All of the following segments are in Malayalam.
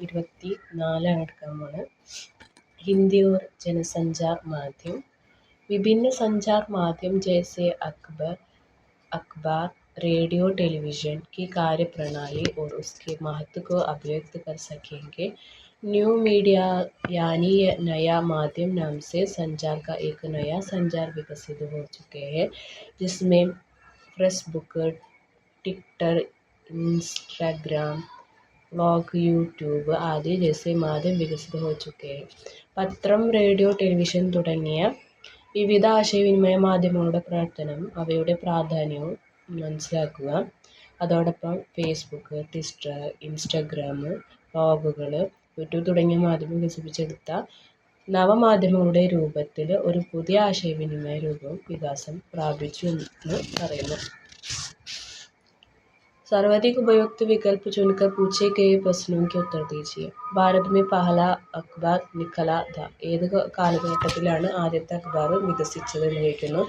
24 എടുക്കാൻ പോണ്. हिंदी और जनसंचार माध्यम। विभिन्न संचार माध्यम जैसे अखबार, रेडियो, टेलीविज़न की कार्यप्रणाली और उसके महत्व को अभिव्यक्त कर सकेंगे। न्यू मीडिया यानी नया माध्यम नाम से संचार का एक नया संचार विकसित हो चुके हैं, जिसमें Facebook, Twitter, Instagram, vlog, YouTube ആദി ജैसे മാധ്യമം വികസിത हो चुके हैं. പത്രം, റേഡിയോ, ടെലിവിഷൻ തുടങ്ങിയ വിവിധ ആശയവിനിമയ മാധ്യമങ്ങളുടെ പ്രവർത്തനം, അവയുടെ പ്രാധാന്യവും മനസ്സിലാക്കുക. അതോടൊപ്പം ഫേസ്ബുക്ക്, ട്വിറ്റർ, ഇൻസ്റ്റഗ്രാം, വ്ളോഗുകൾ, യൂട്യൂബ് തുടങ്ങിയ മാധ്യമം വികസിപ്പിച്ചെടുത്ത നവമാധ്യമങ്ങളുടെ രൂപത്തിൽ ഒരു പുതിയ ആശയവിനിമയ രൂപം വികാസം പ്രാപിച്ചു എന്ന് പറയുന്നു. सर्वाधिक उपयुक्त विकल्प चुनकर पूछे गए प्रश्नों के उत्तर दीजिए. भारत में पहला अखबार निकला था. ഏത് കാലഘട്ടത്തിലാണ് ആദ്യത്തെ അഖബാർ വികസിച്ചത് എന്ന് ചോദിക്കുന്നു.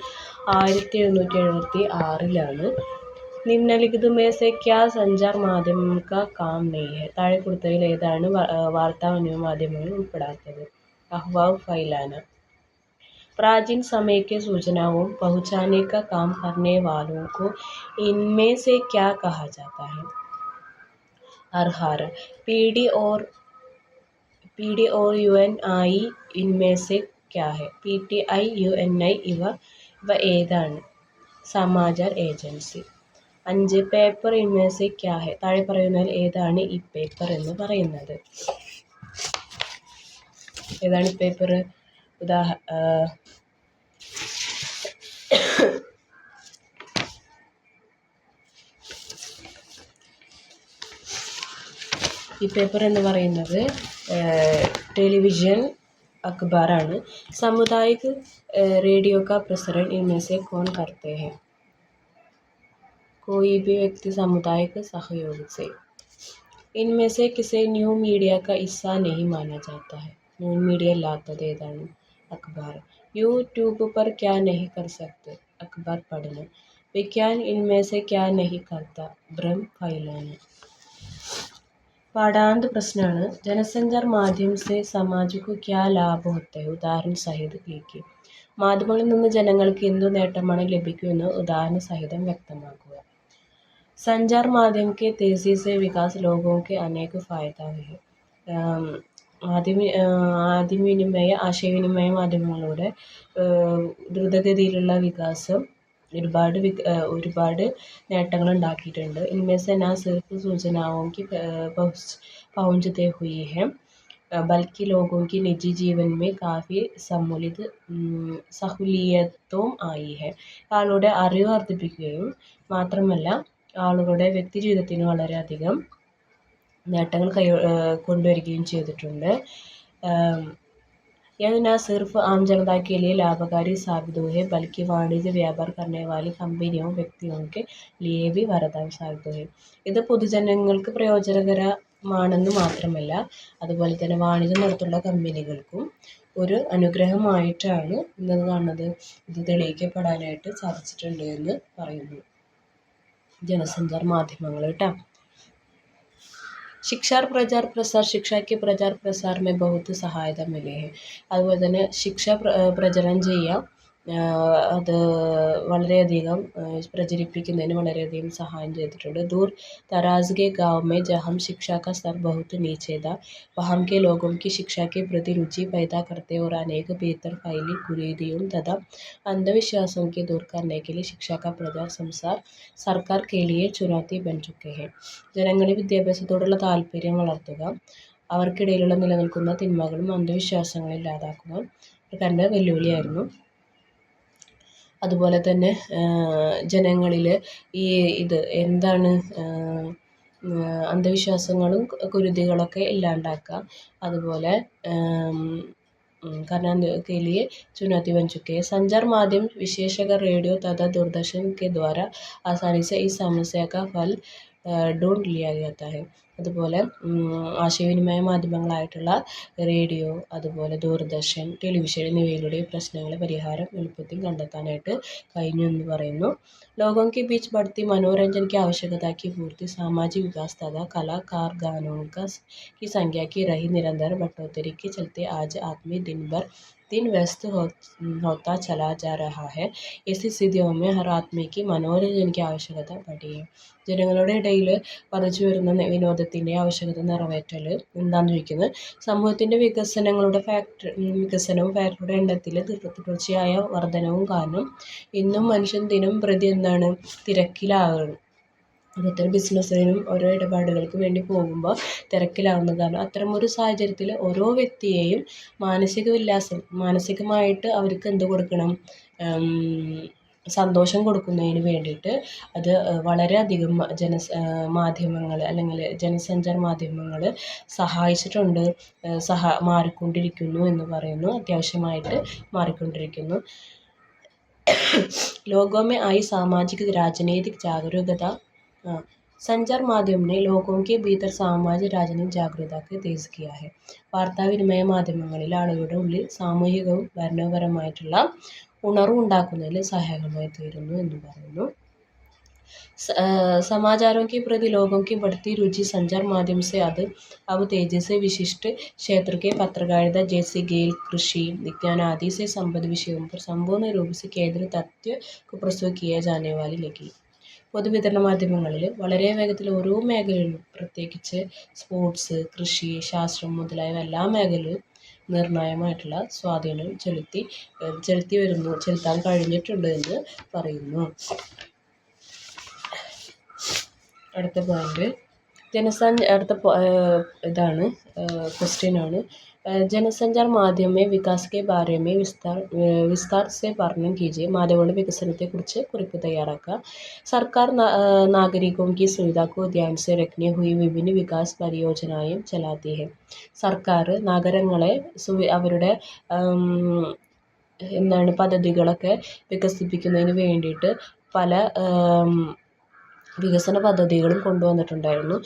1776 निम्नलिखित में से क्या संचार माध्यम का काम नहीं है? താഴെ കൊടുത്തതിൽ ഏതാണ് വാർത്താവിനിമയ മാധ്യമങ്ങളിൽ ഉൾപ്പെടാത്തത്? अफवाह फैलाना. प्राचीन समय के सूचनाओं पहुंचाने का काम करने वालों को इनमें से क्या कहा जाता है? आहार. पीढ़ी और യുഎൻഐ इनमें से क्या है? PTI, യുഎൻഐ ഇവ ഏതാണ്? സമാചാർ ഏജൻസി. 5. പേപ്പർ इनमें से क्या है? താഴെ പറയുന്നതിൽ ഏതാണ് ഈ പേപ്പർ എന്ന് പറയുന്നത്? ഏതാണ് ഈ പേപ്പർ? ഈ പേപ്പർ എന്ന് പറയുന്നത് टेलीविज़न अखबार ആണ്. सामुदायिक रेडियो का प्रसारण इनमें से कौन करते हैं? कोई भी व्यक्ति सामुदायिक सहयोग से. इनमें से किसे न्यू मीडिया का हिस्सा नहीं माना जाता है? न्यू मीडिया लाത്തത് ഏതാണ്? अखबार. यूट्यूब पर क्या नहीं कर सकते? अखबार पढ़ना. विज्ञान इनमें से क्या नहीं करता? भ्रम फैलाना. पाठांत प्रश्नाണ്. जनसंचार माध्यम से समाज को क्या लाभ होते हैं? ഉദാഹരണ സഹിതം लिखिए. മാധ്യമങ്ങളിൽ നിന്ന് ജനങ്ങൾക്ക് എന്തു നേട്ടമാണ് ലഭിക്കുമെന്ന് ഉദാഹരണ സഹിതം വ്യക്തമാക്കുക. संचार माध्यम के तेजी से विकास लोगों के अनेक फायदा है. ആശയവിനിമയ മാധ്യമങ്ങളുടെ ദ്രുതഗതിയിലുള്ള വികാസം ഒരുപാട് നേട്ടങ്ങൾ ഉണ്ടാക്കിയിട്ടുണ്ട്. इनमें से ना सिर्फ सूचनाओं की पहुंचते हुई है, बल्कि लोगों की निजी जीवन में काफ़ी സഹൂലിയത്തും ആയി है. ആളുടെ അറിവ് വർദ്ധിപ്പിക്കുകയും മാത്രമല്ല ആളുകളുടെ വ്യക്തി ജീവിതത്തിന് വളരെയധികം നേട്ടങ്ങൾ കൊണ്ടുവരികയും ചെയ്തിട്ടുണ്ട്. यह न सिर्फ आम जनता के लिए लाभकारी साबित हुए, बल्कि वाणिज्य व्यापार करने वाली कंपनियों व्यक्तियों के लिए भी वरदान साबित हुए. ഇത് പൊതുജനങ്ങൾക്ക് പ്രയോജനകരമാണെന്ന് മാത്രമല്ല, അതുപോലെ തന്നെ വാണിജ്യം നടത്തുന്ന കമ്പനികൾക്കും ഒരു അനുഗ്രഹമായിട്ടാണ് ഇന്നത് കാണുന്നത്. ഇത് തെളിയിക്കപ്പെടാനായിട്ട് സാധിച്ചിട്ടുണ്ട് എന്ന് പറയുന്നു जनसंचार മാധ്യമങ്ങൾ കേട്ടോ. शिक्षा और प्रचार प्रसार. शिक्षा के प्रचार प्रसार में बहुत सहायता मिली है. അതുപോലെ തന്നെ ശിക്ഷ പ്രചരണം ചെയ്യാം, അത് വളരെയധികം പ്രചരിപ്പിക്കുന്നതിന് വളരെയധികം സഹായം ചെയ്തിട്ടുണ്ട്. दूर दराज के गाँव में जहाँ शिक्षा का स्तर बहुत नीचे था, वहाँ के लोगों की शिक्षा के प्रति रुचि पैदा करते और अनेक बेहतर फैली कुरीतियों तथा अंधविश्वासों के दूर करने के लिए शिक्षा का प्रचार सरकार के लिए चुनौती बन चुके हैं. ജനങ്ങളിൽ വിദ്യാഭ്യാസത്തോടുള്ള താല്പര്യം വളർത്തുക, അവർക്കിടയിലുള്ള നിലനിൽക്കുന്ന തിന്മകളും അന്ധവിശ്വാസങ്ങളും ഇല്ലാതാക്കുക കണ്ട വെല്ലുവിളിയായിരുന്നു. അതുപോലെ തന്നെ ജനങ്ങളിൽ എന്താണ് അന്ധവിശ്വാസങ്ങളും കുരുതികളൊക്കെ ഇല്ലാണ്ടാക്കുക. അതുപോലെ करने के लिए चुनौती बन चुके हैं. संचार माध्यम विशेषकर रेडियो तथा दूरदर्शन के द्वारा आसानी से इस समस्या का हल ढूंढ लिया जाता है. അതുപോലെ ആശയവിനിമയ മാധ്യമങ്ങളായിട്ടുള്ള റേഡിയോ, അതുപോലെ ദൂരദർശൻ, ടെലിവിഷൻ എന്നിവയിലൂടെ പ്രശ്നങ്ങളുടെ പരിഹാരം എളുപ്പത്തിൽ കണ്ടെത്താനായിട്ട് കഴിഞ്ഞു എന്ന് പറയുന്നു. लोगों के बीच बढ़ती मनोरंजन की आवश्यकता की पूर्ति, सामाजिक विकास तथा कला कारखानों की संख्या की रही निरंतर बढ़ोतरी के चलते आज आदमी दिन व्यस्त होता चला जा रहा है. ऐसी स्थितियों में हर आदमी की मनोरंजन की आवश्यकता बढ़ी है. ജനങ്ങളുടെ ഇടയിൽ വർദ്ധിച്ചു വരുന്ന വിനോദത്തിൻ്റെ ആവശ്യകത നിറവേറ്റൽ എന്താണെന്ന് ചോദിക്കുന്നത്, സമൂഹത്തിൻ്റെ വികസനവും ഫാക്ടറിയുടെ എണ്ണത്തിൽ തുടർച്ചയായ വർധനവും കാരണം ഇന്നും മനുഷ്യൻ ദിനം പ്രതി എന്താണ് തിരക്കിലാകുന്നു. ഓരോരുത്തർ ബിസിനസ്സിനും ഓരോ ഇടപാടുകൾക്ക് വേണ്ടി പോകുമ്പോൾ തിരക്കിലാവുന്നതാണ്. അത്തരമൊരു സാഹചര്യത്തിൽ ഓരോ വ്യക്തിയെയും മാനസികമായിട്ട് അവർക്ക് എന്ത് കൊടുക്കണം, സന്തോഷം കൊടുക്കുന്നതിന് വേണ്ടിയിട്ട് അത് വളരെയധികം മാധ്യമങ്ങൾ അല്ലെങ്കിൽ ജനസഞ്ചാര മാധ്യമങ്ങൾ സഹായിച്ചിട്ടുണ്ട്, മാറിക്കൊണ്ടിരിക്കുന്നു എന്ന് പറയുന്നു. അത്യാവശ്യമായിട്ട് മാറിക്കൊണ്ടിരിക്കുന്നു. लोगों में आई सामाजिक राजनीतिक जागरूकता, संचार माध्यम ने लोगों के भीतर സാമാജിക രാജനീതിക ജാഗ്രതയ്ക്ക് तेज किया है. വാർത്താവിനിമയ മാധ്യമങ്ങളിൽ ആളുകളുടെ ഉള്ളിൽ സാമൂഹികവും ഭരണപരമായിട്ടുള്ള ഉണർവുണ്ടാക്കുന്നതിൽ സഹായകമായി തീരുന്നു എന്ന് പറയുന്നു. समाचारों के प्रति लोगों की बढ़ती रुचि संचार माध्यम से अब तेजी से विशिष्ट क्षेत्र के पत्रकारिता जैसे खेल, कृषि, विज्ञान आदि से संबद्ध विषयों पर संपूर्ण रूप से केंद्रित तथ्य को प्रस्तुत किए जाने वाली लगी. പൊതുവിതരണ മാധ്യമങ്ങളിൽ വളരെ വേഗത്തിൽ ഓരോ മേഖലയിലും, പ്രത്യേകിച്ച് സ്പോർട്സ്, കൃഷി, ശാസ്ത്രം മുതലായ എല്ലാ മേഖലയിലും നിർണായകമായിട്ടുള്ള സ്വാധീനം ചെലുത്താൻ കഴിഞ്ഞിട്ടുണ്ട് എന്ന് പറയുന്നു. അടുത്ത പോയിന്റ് ഇതാണ് ക്വസ്റ്റ്യനാണ്. जनसंचार माध्यम में विकास के बारे में विस्तार से वर्णन कीजिए. മാധ്യമങ്ങളുടെ വികസനത്തെക്കുറിച്ച് കുറിപ്പ് തയ്യാറാക്കുക. സർക്കാർ नागरिकों की सुविधा को ध्यान से रखने हुई विभिन्न विकास परियोजनाएं चलाती है. സർക്കാർ നഗരങ്ങളെ അവരുടെ പദ്ധതികളൊക്കെ വികസിപ്പിക്കുന്നതിന് വേണ്ടിയിട്ട് പല വികസന പദ്ധതികളും കൊണ്ടുവന്നിട്ടുണ്ടായിരുന്നു.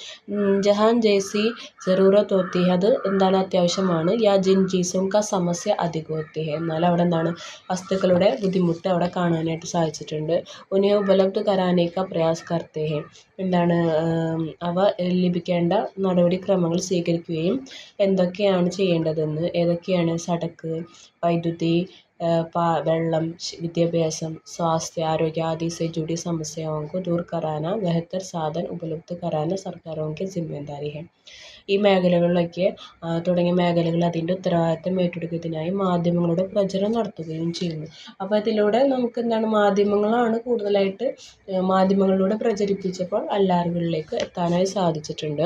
ജഹാൻ ജേസി ജറൂറത്ത് ഹോത്തി ഹെ, അത് എന്താണ് അത്യാവശ്യമാണ്. യാ ജിൻ ചീസോം കാ സമസ്യ അധിക് ഹോത്തി ഹെ, എന്നാൽ അവിടെ എന്താണ് വസ്തുക്കളുടെ ബുദ്ധിമുട്ട് അവിടെ കാണാനായിട്ട് സാധിച്ചിട്ടുണ്ട്. ഉനെ ഉപലബ്ധ കരാനെ കാ പ്രയാസ് കർത്തേ ഹെ, എന്താണ് അവ ലഭിക്കേണ്ട നടപടിക്രമങ്ങൾ സ്വീകരിക്കുകയും എന്തൊക്കെയാണ് ചെയ്യേണ്ടതെന്ന്, ഏതൊക്കെയാണ് സടക്ക്, വൈദ്യുതി, വെള്ളം, വിദ്യാഭ്യാസം, स्वास्थ्य, आरोग्य आदि से जुड़ी समस्याओं को दूर कराना, बेहतर साधन उपलब्ध कराना सरकारों की जिम्मेदारी है. ഈ മേഖലകളിലൊക്കെ തുടങ്ങിയ മേഖലകൾ അതിൻ്റെ ഉത്തരവാദിത്തം ഏറ്റെടുക്കുന്നതിനായി മാധ്യമങ്ങളുടെ പ്രചരണം നടത്തുകയും ചെയ്യുന്നു. അപ്പോൾ ഇതിലൂടെ നമുക്ക് എന്താണ്, മാധ്യമങ്ങളാണ് കൂടുതലായിട്ട് മാധ്യമങ്ങളിലൂടെ പ്രചരിപ്പിച്ചപ്പോൾ എല്ലാവരിലേക്ക് എത്താനായി സാധിച്ചിട്ടുണ്ട്.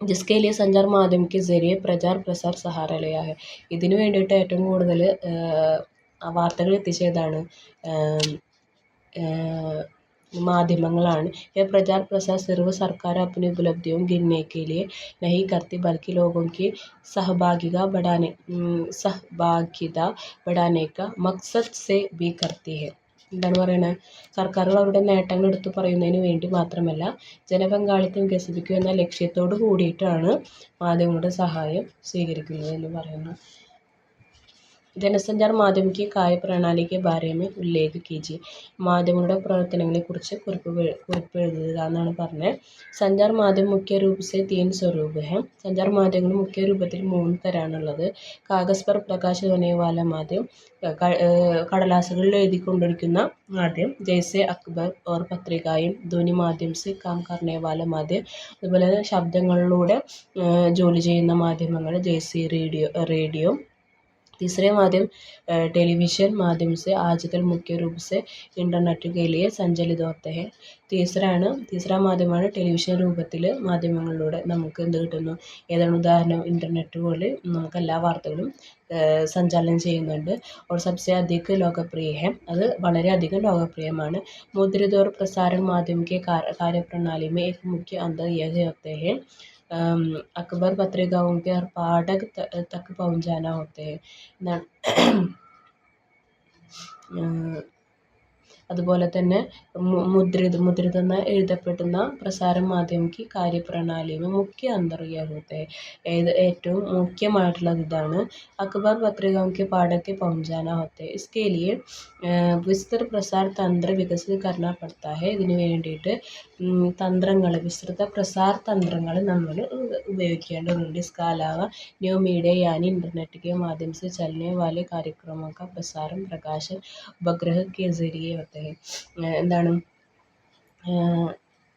जिसके लिए संचार माध्यम के ज़रिए പ്രചാർ പ്രസാർ സഹാര ലിയാ ഹെ, ഇതിന് വേണ്ടിയിട്ട് ഏറ്റവും കൂടുതൽ വാർത്തകൾ എത്തിച്ചതാണ് മാധ്യമങ്ങളാണ്. ये प्रचार प्रसार सिर्फ सरकार अपनी उपलब्धियों गिनने के लिए नहीं करती, बल्कि लोगों की सहभागिता बढ़ाने का मकसद से भी करती है. എന്താണ് പറയുന്നത്, സർക്കാരുകൾ അവരുടെ നേട്ടങ്ങൾ എടുത്തു പറയുന്നതിന് വേണ്ടി മാത്രമല്ല, ജനപങ്കാളിത്തം വികസിപ്പിക്കുക എന്ന ലക്ഷ്യത്തോട് കൂടിയിട്ടാണ് മാധ്യമങ്ങളുടെ സഹായം സ്വീകരിക്കുന്നത് എന്ന് പറയുന്നു. जनसंचार माध्यम की कार्यप्रणाली के बारे में उल्लेख कीजिए. മാധ്യമങ്ങളുടെ പ്രവർത്തനങ്ങളെക്കുറിച്ച് കുറിപ്പ് എഴുതുക എന്നാണ് പറഞ്ഞത്. സഞ്ചാർ മാധ്യമം മുഖ്യ രൂപ സെ 3 സ്വരൂപ ഹെ. സഞ്ചാർ മാധ്യമങ്ങൾ മുഖ്യ രൂപത്തിൽ 3 തരമാണുള്ളത്. കാഗസ് പർ പ്രകാശിത് ഹോനെ വാല മാധ്യം, കടലാസുകളിൽ എഴുതിക്കൊണ്ടിരിക്കുന്ന മാധ്യം, ജൈസെ അക്ബർ ഓർ പത്രികയും, ധ്വനി മാധ്യം സെ കാം കർനെ വാല മാധ്യം, അതുപോലെ ശബ്ദങ്ങളിലൂടെ ജോലി ചെയ്യുന്ന മാധ്യമങ്ങൾ, ജൈസെ റേഡിയോ. तीसरे माध्यम टेलीविज़न माध्यम से आजकल मुख्य रूप से इंटरनेट के लिए संचालित होते हैं. तीसरा മാധ്യമമാണ് ടെലിവിഷൻ രൂപത്തിൽ മാധ്യമങ്ങളിലൂടെ നമുക്ക് എന്ത് കിട്ടുന്നു, ഏതാണ് ഉദാഹരണം, ഇൻ്റർനെറ്റ് പോലെ നമുക്ക് എല്ലാ വാർത്തകളും സഞ്ചാലനം ചെയ്യുന്നുണ്ട്. और सबसे अधिक लोकप्रिय है, അത് വളരെയധികം ലോകപ്രിയമാണ്. मुद्रित और प्रसारण माध्यम के कार्यप्रणाली में एक मुख्य अंतर यह होते हैं, अखबार पत्रिकाओं के हर पाठक तक पहुंचाना होते हैं. അതുപോലെ തന്നെ मुद्रित എന്ന എഴുതപ്പെടുന്ന പ്രസാര മാധ്യമം की കാര്യപ്രണാലി में मुख्य अंतर यह होता है. ഏറ്റവും മുഖ്യമായിട്ടുള്ളത് ഇതാണ്. अखबार पत्रिकाओं के पाठक के पहुंचाना होता है. इसके लिए विस्तृत प्रसार तंत्र विकसित करना पड़ता है. ഇതിന് വേണ്ടിയിട്ട് വിസ്തൃത പ്രസാർ തന്ത്രങ്ങൾ നമ്മൾ ഉപയോഗിക്കേണ്ടതുണ്ട്. इसका अलावा न्यू मीडिया यानी इंटरनेट के माध्यम से चलने वाले कार्यक्रमों का प्रसारण प्रकाशन उपग्रह के जरिए होता है. എന്താണ്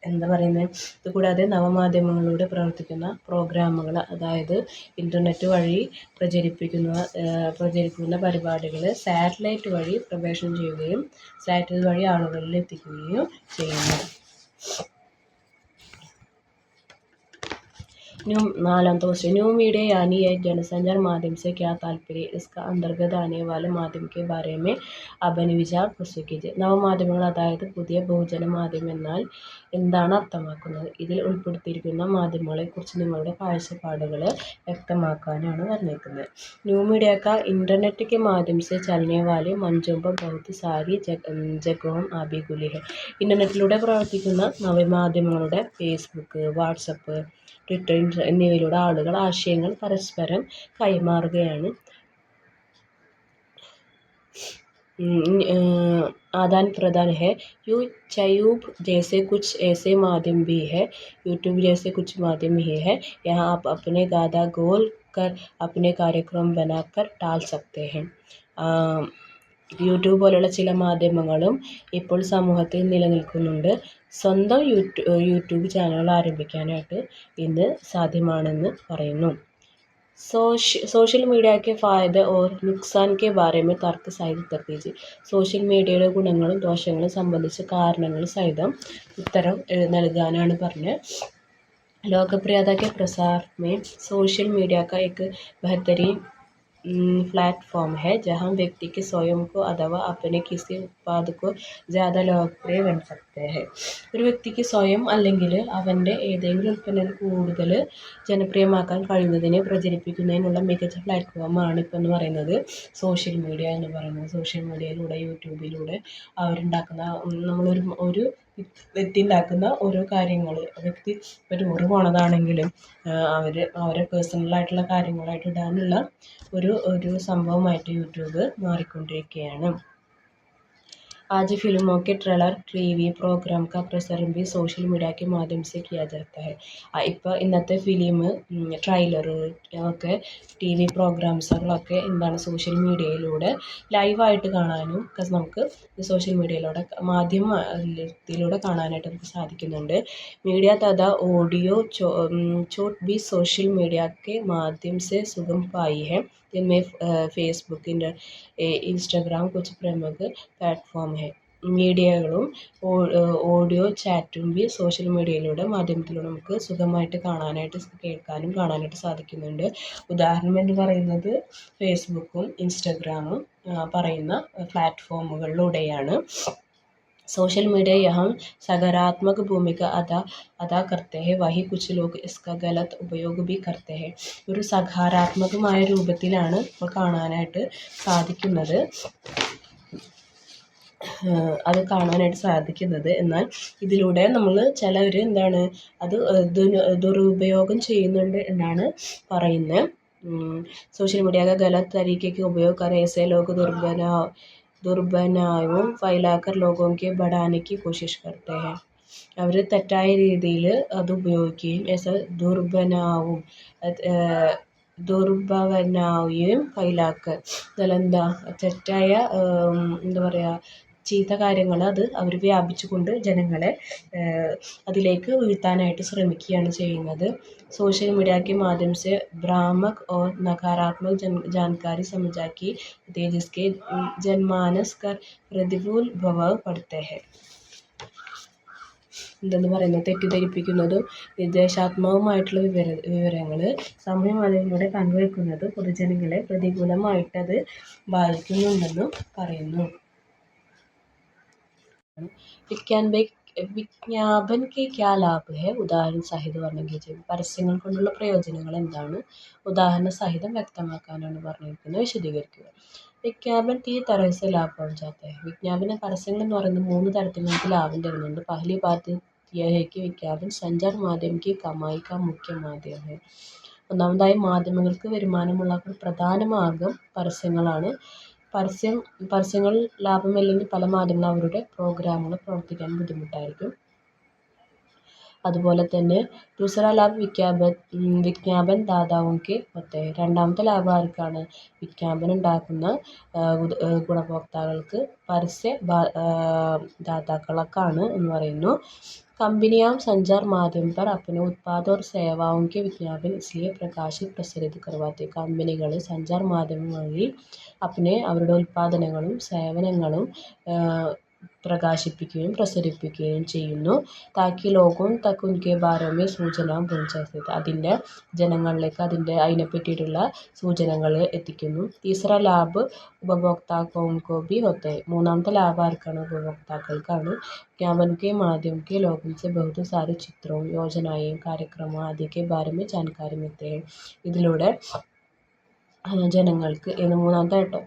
എന്താ പറയുന്നത്, ഇതുകൂടാതെ നവമാധ്യമങ്ങളിലൂടെ പ്രവർത്തിക്കുന്ന പ്രോഗ്രാമുകൾ, അതായത് ഇൻ്റർനെറ്റ് വഴി പ്രചരിപ്പിക്കുന്ന പരിപാടികൾ സാറ്റലൈറ്റ് വഴി പ്രവേശനം ചെയ്യുകയും സാറ്റലൈറ്റ് വഴി ആളുകളിൽ എത്തിക്കുകയും ചെയ്യുന്നു. नालांत क्वेश्चन, न्यू मीडिया यानी एक जनसंचार माध्यम से क्या तात्पर्य, इसका अंतर्गत आने वाले माध्यम के बारे में अपने विचार प्रस्तुत कीजिए. നവമാധ്യമങ്ങൾ, അതായത് പുതിയ ബഹുജന മാധ്യമം എന്നാൽ എന്താണ് അർത്ഥമാക്കുന്നത്, ഇതിൽ ഉൾപ്പെടുത്തിയിരിക്കുന്ന മാധ്യമങ്ങളെക്കുറിച്ച് നിങ്ങളുടെ കാഴ്ചപ്പാടുകൾ വ്യക്തമാക്കാനാണ് പറഞ്ഞിരിക്കുന്നത്. ന്യൂ മീഡിയ का इंटरनेट के माध्यम से चलने वाले मंचों पर बहुत सारी जगहों अभी खुली है. ഇൻ്റർനെറ്റിലൂടെ പ്രവർത്തിക്കുന്ന നവമാധ്യമങ്ങളുടെ ഫേസ്ബുക്ക്, വാട്സപ്പ്, ട്വിറ്റർ എന്നിവയിലൂടെ ആളുകൾ ആശയങ്ങൾ പരസ്പരം കൈമാറുകയാണ്. आदान प्रदान है. यूट्यूब जैसे कुछ ऐसे माध्यम भी है. यूट्यूब जैसे कुछ माध्यम ही है. यहाँ आप अपने गादा गोल कर अपने कार्यक्रम बनाकर डाल सकते हैं. യൂട്യൂബ് പോലുള്ള ചില മാധ്യമങ്ങളും ഇപ്പോൾ സമൂഹത്തിൽ നിലനിൽക്കുന്നുണ്ട്. സ്വന്തം യൂട്യൂബ് ചാനലുകൾ ആരംഭിക്കാനായിട്ട് ഇന്ന് സാധ്യമാണെന്ന് പറയുന്നു. सोशल मीडिया के फ़ायदे और नुकसान के बारे में तर्क सहित उत्तर दीजिए. സോഷ്യൽ മീഡിയയുടെ ഗുണങ്ങളും ദോഷങ്ങളും സംബന്ധിച്ച് കാരണങ്ങൾ സഹിതം ഉത്തരം നൽകാനാണ് പറഞ്ഞത്. लोकप्रियता के प्रसार में सोशल मीडिया का एक बेहतरीन प्लेटफॉर्म है जहां व्यक्ति के स्वयं को अथवा अपने किसी उत्पाद को ज़्यादा लोकप्रिय बन सकते हैं. ഒരു വ്യക്തിക്ക് സ്വയം അല്ലെങ്കിൽ അവൻ്റെ ഏതെങ്കിലും ഉൽപ്പന്നം കൂടുതൽ ജനപ്രിയമാക്കാൻ കഴിയുന്നതിനെ പ്രചരിപ്പിക്കുന്നതിനുള്ള മികച്ച പ്ലാറ്റ്ഫോമാണ് ഇപ്പോൾ എന്ന് പറയുന്നത് സോഷ്യൽ മീഡിയ എന്ന് പറയുന്നത്. സോഷ്യൽ മീഡിയയിലൂടെ, യൂട്യൂബിലൂടെ അവരുണ്ടാക്കുന്ന ഒരു വ്യക്തി ഉണ്ടാക്കുന്ന ഓരോ കാര്യങ്ങൾ, വ്യക്തി ഇപ്പോൾ ടൂറ് പോണതാണെങ്കിലും അവരെ പേഴ്സണലായിട്ടുള്ള കാര്യങ്ങളായിട്ട് ഇടാനുള്ള ഒരു സംഭവമായിട്ട് യൂട്യൂബ് മാറിക്കൊണ്ടിരിക്കുകയാണ്. आज फिल्मों के ट्रेलर, टीवी प्रोग्राम का प्रसारण भी सोशल मीडिया के माध्यम से किया जाता है. ഇപ്പോൾ ഇന്നത്തെ ഫിലിം, ട്രെയിലർ ഒക്കെ TV പ്രോഗ്രാംസുകളൊക്കെ എന്താണ് സോഷ്യൽ മീഡിയയിലൂടെ ലൈവായിട്ട് കാണാനും ഒക്കെ നമുക്ക് സോഷ്യൽ മീഡിയയിലൂടെ മാധ്യമത്തിലൂടെ കാണാനായിട്ട് നമുക്ക് സാധിക്കുന്നുണ്ട്. मीडिया तथा ऑडियो चोट भी सोशल मीडिया के माध्यम से सुगम पाई है. जिनमें फेसबुक, इंस्टाग्राम कुछ प्रमुख प्लेटफॉर्म है. മീഡിയകളും ഓഡിയോ ചാറ്റും സോഷ്യൽ മീഡിയയിലൂടെ മാധ്യമത്തിലൂടെ നമുക്ക് സുഖമായിട്ട് കേൾക്കാനും കാണാനായിട്ട് സാധിക്കുന്നുണ്ട്. ഉദാഹരണം എന്ന് പറയുന്നത് ഫേസ്ബുക്കും ഇൻസ്റ്റഗ്രാമും പറയുന്ന പ്ലാറ്റ്ഫോമുകളിലൂടെയാണ്. सोशल मीडिया यहाँ सकारात्मक भूमिका अदा करते हैं, वही कुछ लोग इसका गलत उपयोग भी करते हैं. ഒരു സകാരാത്മകമായ രൂപത്തിലാണ് ഇപ്പോൾ കാണാനായിട്ട് സാധിക്കുന്നത്. എന്നാൽ ഇതിലൂടെ നമ്മൾ ചിലർ എന്താണ് അത് ദുരുപയോഗം ചെയ്യുന്നുണ്ട് എന്നാണ് പറയുന്നത്. सोशल मीडिया का गलत तरीके के उपयोग कर ऐसे लोग ദുർബനായും ഫൈലാക്കർ ലോകോക്കെ ബടാനെ കി കോശിഷ് കർത്തെ ഹെ. അവർ തെറ്റായ രീതിയിൽ അത് ഉപയോഗിക്കുകയും ദുർഭവനായും ഫൈലാക്കർ ഇതിലെന്താ തെറ്റായ എന്താ പറയുക ചീത്ത കാര്യങ്ങൾ അത് അവർ വ്യാപിച്ചുകൊണ്ട് ജനങ്ങളെ അതിലേക്ക് വീഴ്ത്താനായിട്ട് ശ്രമിക്കുകയാണ് ചെയ്യുന്നത്. सोशल मीडिया के माध्यम से भ्रामक और नकारात्मक जानकारी समझा की जिसके जनमानस पर प्रतिकूल प्रभाव पड़ते हैं. എന്തെന്ന് പറയുന്നത് തെറ്റിദ്ധരിപ്പിക്കുന്നതും നിർദ്ദേശാത്മകവുമായിട്ടുള്ള വിവരങ്ങൾ സമൂഹമാധ്യമങ്ങളിലൂടെ പങ്കുവെക്കുന്നത് പൊതുജനങ്ങളെ പ്രതികൂലമായിട്ടത് ബാധിക്കുന്നുണ്ടെന്നും പറയുന്നു. വിജ്ഞാപൻ കെ ക്യാ ലാഭ് ഹെ, ഉദാഹരണ സഹിതം വർണ്ണം കീജിയെ. പരസ്യങ്ങൾ കൊണ്ടുള്ള പ്രയോജനങ്ങൾ എന്താണ്, ഉദാഹരണ സഹിതം വ്യക്തമാക്കാനാണ് പറഞ്ഞിരിക്കുന്നത്, വിശദീകരിക്കുക. വിജ്ഞാപൻ 3 तरह से लाभ पहुंचाते हैं. വിജ്ഞാപന പരസ്യങ്ങൾ എന്ന് പറയുന്നത് 3 തരത്തിൽ നമുക്ക് ലാഭം തരുന്നുണ്ട്. पहली बात यह है कि विज्ञापन संचार माध्यम की कमाई का मुख्य माध्यम है. ഒന്നാമതായി മാധ്യമങ്ങൾക്ക് വരുമാനമുള്ള ഒരു പ്രധാന മാർഗം പരസ്യങ്ങളാണ്. പരസ്യങ്ങൾ ലാഭമില്ലെങ്കിൽ പല മാധ്യമങ്ങളും അവരുടെ പ്രോഗ്രാമുകൾ പ്രവർത്തിക്കാൻ ബുദ്ധിമുട്ടായിരിക്കും. അതുപോലെ തന്നെ दूसरा लाभ വിജ്ഞാപൻ ദാതാവുക്ക് होते हैं. രണ്ടാമത്തെ ലാഭം ആർക്കാണ്? വിജ്ഞാപനം ഉണ്ടാക്കുന്ന ഗുണഭോക്താക്കൾക്ക് പരസ്യ ദാതാക്കൾക്കാണ് എന്ന് പറയുന്നു. कंपनियां संचार माध्यम पर अपने उत्पाद और सेवाओं के विज्ञापन इसलिए പ്രസിദ്ധീകരിച്ച് करवाती. കമ്പനികൾ സഞ്ചാർ മാധ്യമം വഴി അവരുടെ ഉൽപ്പാദനങ്ങളും സേവനങ്ങളും പ്രകാശിപ്പിക്കുകയും പ്രസരിപ്പിക്കുകയും ചെയ്യുന്നു. താക്കി ലോഗോं തക്ക് ഉൻകെ ബാരെ में सूचना पहुंचा सके. അതിൻ്റെ ജനങ്ങളിലേക്ക് അതിനെ പറ്റിയിട്ടുള്ള സൂചനകൾ എത്തിക്കുന്നു. तीसरा लाभ उपभोक्ताओं को भी होता है. മൂന്നാമത്തെ ലാഭം ആർക്കാണ്? ഉപഭോക്താക്കൾക്കാണ്. विज्ञापन के माध्यम के लोगों से बहुत सारे चित्रों योजनाएं कार्यक्रमों आदि के बारे में जानकारी मिलते हैं. ഇതിലൂടെ ജനങ്ങൾക്ക് മൂന്നാമത്തെ ഘട്ടം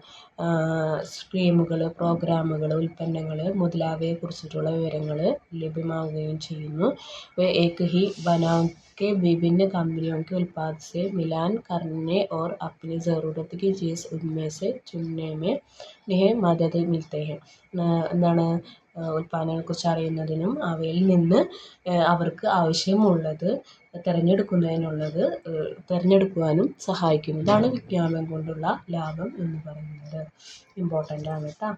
സ്കീമുകൾ, പ്രോഗ്രാമുകൾ, ഉൽപ്പന്നങ്ങൾ മുതലായവയെക്കുറിച്ചിട്ടുള്ള വിവരങ്ങൾ ലഭ്യമാവുകയും ചെയ്യുന്നു. एक ही बनाव के विभिन्न कंपनियों के उत्पाद से मिलान करने और अपनी ज़रूरत की चीज़ उनमें से चुनने में इन्हें मदद मिलते हैं. എന്താണ്? ഉൽപ്പന്നങ്ങളെക്കുറിച്ച് അറിയുന്നതിനും അവയിൽ നിന്ന് അവർക്ക് ആവശ്യമുള്ളത് തിരഞ്ഞെടുക്കുവാനും സഹായിക്കുന്നു. ഇതാണ് വിജ്ഞാപനം കൊണ്ടുള്ള ലാഭം എന്ന് പറയുന്നത്. ഇമ്പോർട്ടൻ്റ് ആണ് കേട്ടോ.